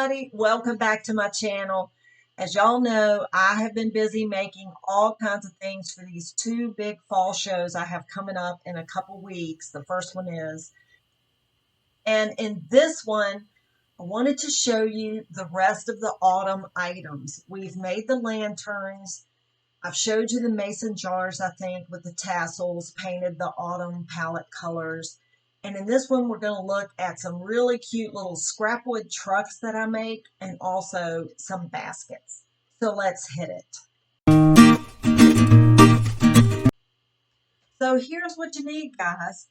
everybody, welcome back to my channel. As y'all know, I have been busy making all kinds of things for these two big fall shows I have coming up in a couple weeks. The first one is, and in this one, I wanted to show you the rest of the autumn items. We've made the lanterns. I've showed you the mason jars, I think, with the tassels, painted the autumn palette colors. And in this one, we're going to look at some really cute little scrapwood trucks that I make and also some baskets. So let's hit it. So here's what you need, guys.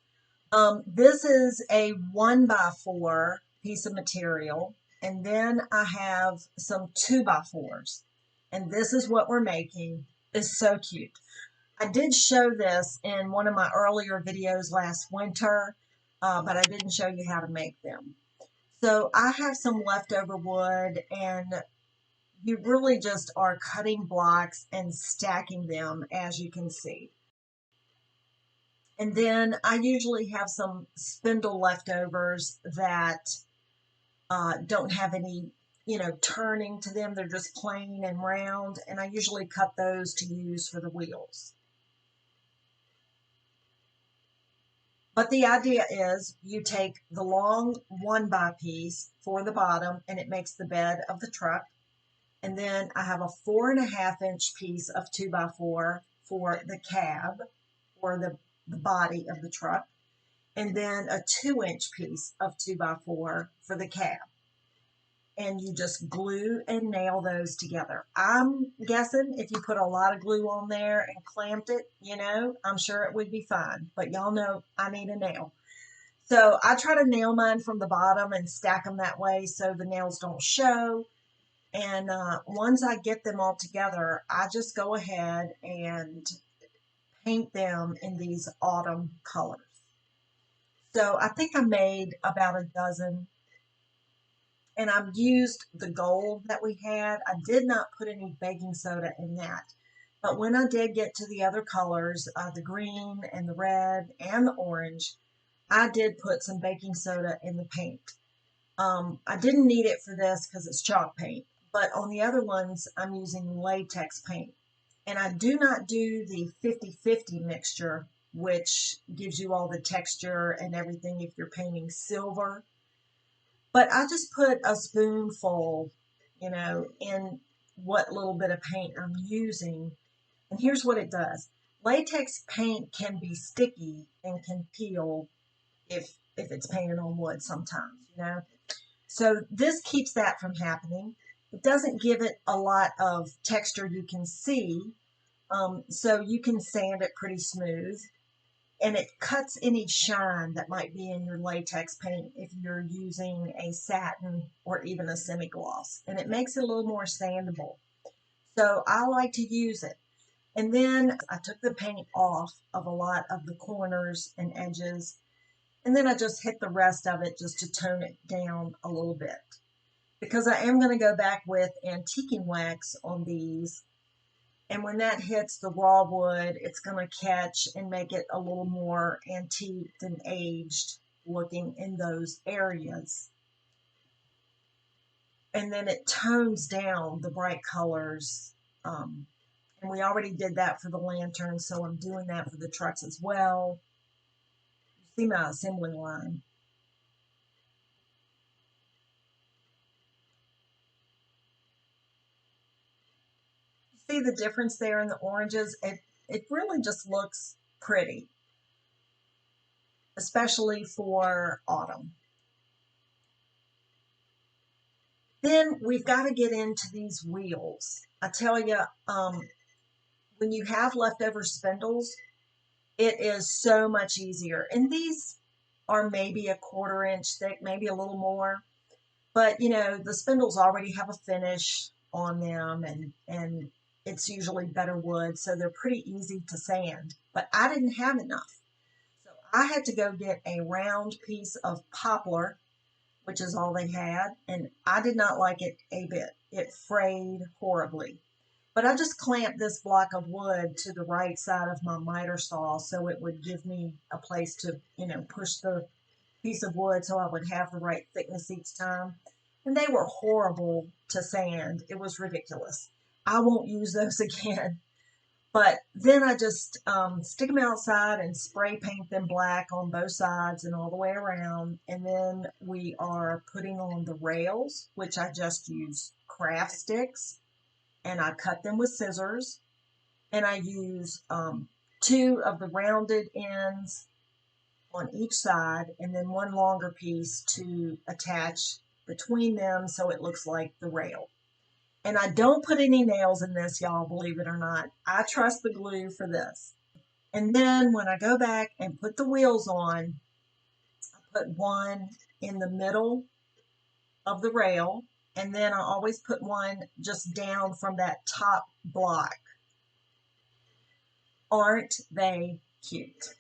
This is a 1x4 piece of material. And then I have some 2x4s. And this is what we're making. It's so cute. I did show this in one of my earlier videos last winter, but I didn't show you how to make them. So I have some leftover wood, and you really just are cutting blocks and stacking them, as you can see. And then I usually have some spindle leftovers that don't have any, turning to them. They're just plain and round, and I usually cut those to use for the wheels. But the idea is you take the long 1x piece for the bottom, and it makes the bed of the truck. And then I have a 4.5-inch piece of 2x4 for the cab, or the body of the truck. And then a 2-inch piece of 2x4 for the cab. And you just glue and nail those together. I'm guessing if you put a lot of glue on there and clamped it, I'm sure it would be fine. But y'all know I need a nail. So I try to nail mine from the bottom and stack them that way so the nails don't show. And once I get them all together, I just go ahead and paint them in these autumn colors. So I think I made about a dozen. And I've used the gold that we had. I did not put any baking soda in that. But when I did get to the other colors, the green and the red and the orange, I did put some baking soda in the paint. I didn't need it for this because it's chalk paint. But on the other ones, I'm using latex paint. And I do not do the 50-50 mixture, which gives you all the texture and everything if you're painting silver. But I just put a spoonful, in what little bit of paint I'm using. And here's what it does. Latex paint can be sticky and can peel if it's painted on wood sometimes, So this keeps that from happening. It doesn't give it a lot of texture you can see, so you can sand it pretty smooth. And it cuts any shine that might be in your latex paint if you're using a satin or even a semi-gloss. And it makes it a little more sandable. So I like to use it. And then I took the paint off of a lot of the corners and edges. And then I just hit the rest of it just to tone it down a little bit. Because I am going to go back with antiquing wax on these. And when that hits the raw wood, it's going to catch and make it a little more antiqued and aged looking in those areas. And then it tones down the bright colors. And we already did that for the lantern, so I'm doing that for the trucks as well. You see my assembly line. See the difference there in the oranges? It really just looks pretty, especially for autumn. Then we've got to get into these wheels. I tell you, when you have leftover spindles, it is so much easier. And these are maybe a 1/4 inch thick, maybe a little more. But, the spindles already have a finish on them, and it's usually better wood, so they're pretty easy to sand. But I didn't have enough. So I had to go get a round piece of poplar, which is all they had, and I did not like it a bit. It frayed horribly. But I just clamped this block of wood to the right side of my miter saw so it would give me a place to, push the piece of wood so I would have the right thickness each time. and they were horrible to sand. It was ridiculous. I won't use those again. But then I just stick them outside and spray paint them black on both sides and all the way around. And then we are putting on the rails, which I just use craft sticks, and I cut them with scissors. And I use 2 of the rounded ends on each side, and then one longer piece to attach between them so it looks like the rail. And I don't put any nails in this, y'all, believe it or not. I trust the glue for this. And then when I go back and put the wheels on, I put one in the middle of the rail, and then I always put one just down from that top block. Aren't they cute?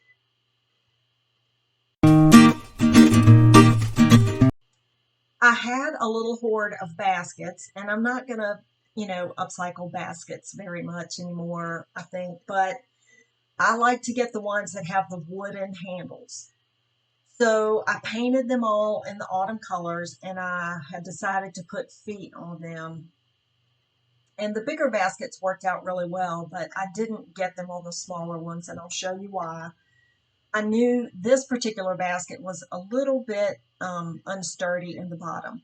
I had a little hoard of baskets, and I'm not going to, upcycle baskets very much anymore, I think, but I like to get the ones that have the wooden handles. So I painted them all in the autumn colors, and I had decided to put feet on them. And the bigger baskets worked out really well, but I didn't get them on the smaller ones, and I'll show you why. I knew this particular basket was a little bit unsturdy in the bottom.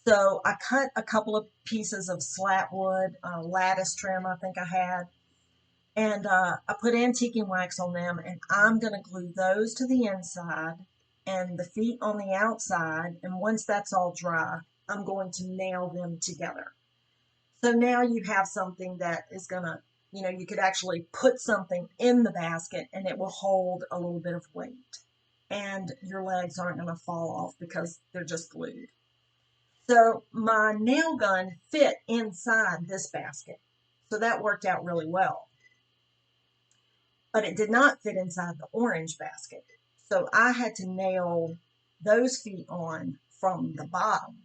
So I cut a couple of pieces of slat wood, lattice trim I think I had, and I put antiquing wax on them, and I'm going to glue those to the inside and the feet on the outside, and once that's all dry, I'm going to nail them together. So now you have something that is going to, you could actually put something in the basket and it will hold a little bit of weight. And your legs aren't going to fall off because they're just glued. So my nail gun fit inside this basket. So that worked out really well. But it did not fit inside the orange basket. So I had to nail those feet on from the bottom.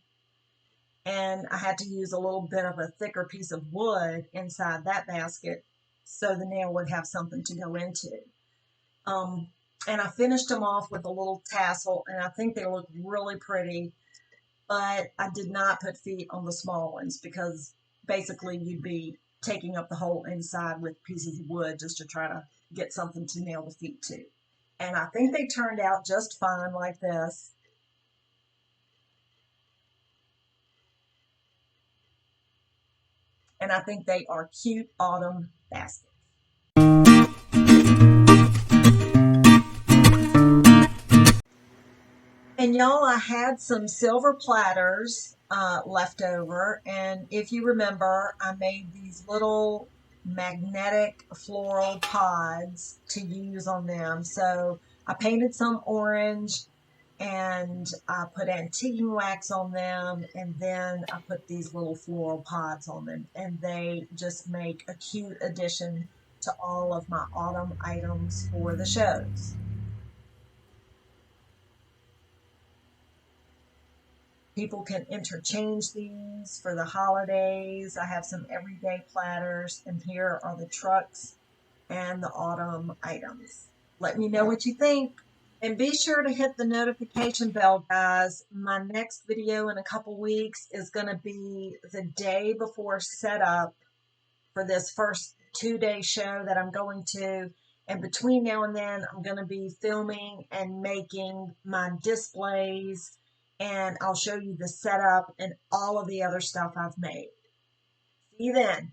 And I had to use a little bit of a thicker piece of wood inside that basket so the nail would have something to go into. And I finished them off with a little tassel, and I think they look really pretty, but I did not put feet on the small ones because basically you'd be taking up the whole inside with pieces of wood just to try to get something to nail the feet to. And I think they turned out just fine like this. And I think they are cute autumn baskets. And y'all, I had some silver platters left over, and if you remember, I made these little magnetic floral pods to use on them. So I painted some orange, and I put antiquing wax on them, and then I put these little floral pods on them, and they just make a cute addition to all of my autumn items for the shows. People can interchange these for the holidays. I have some everyday platters, and here are the trucks and the autumn items. Let me know what you think. And be sure to hit the notification bell, guys. My next video in a couple weeks is going to be the day before setup for this first 2-day show that I'm going to. And between now and then, I'm going to be filming and making my displays, and I'll show you the setup and all of the other stuff I've made. See you then.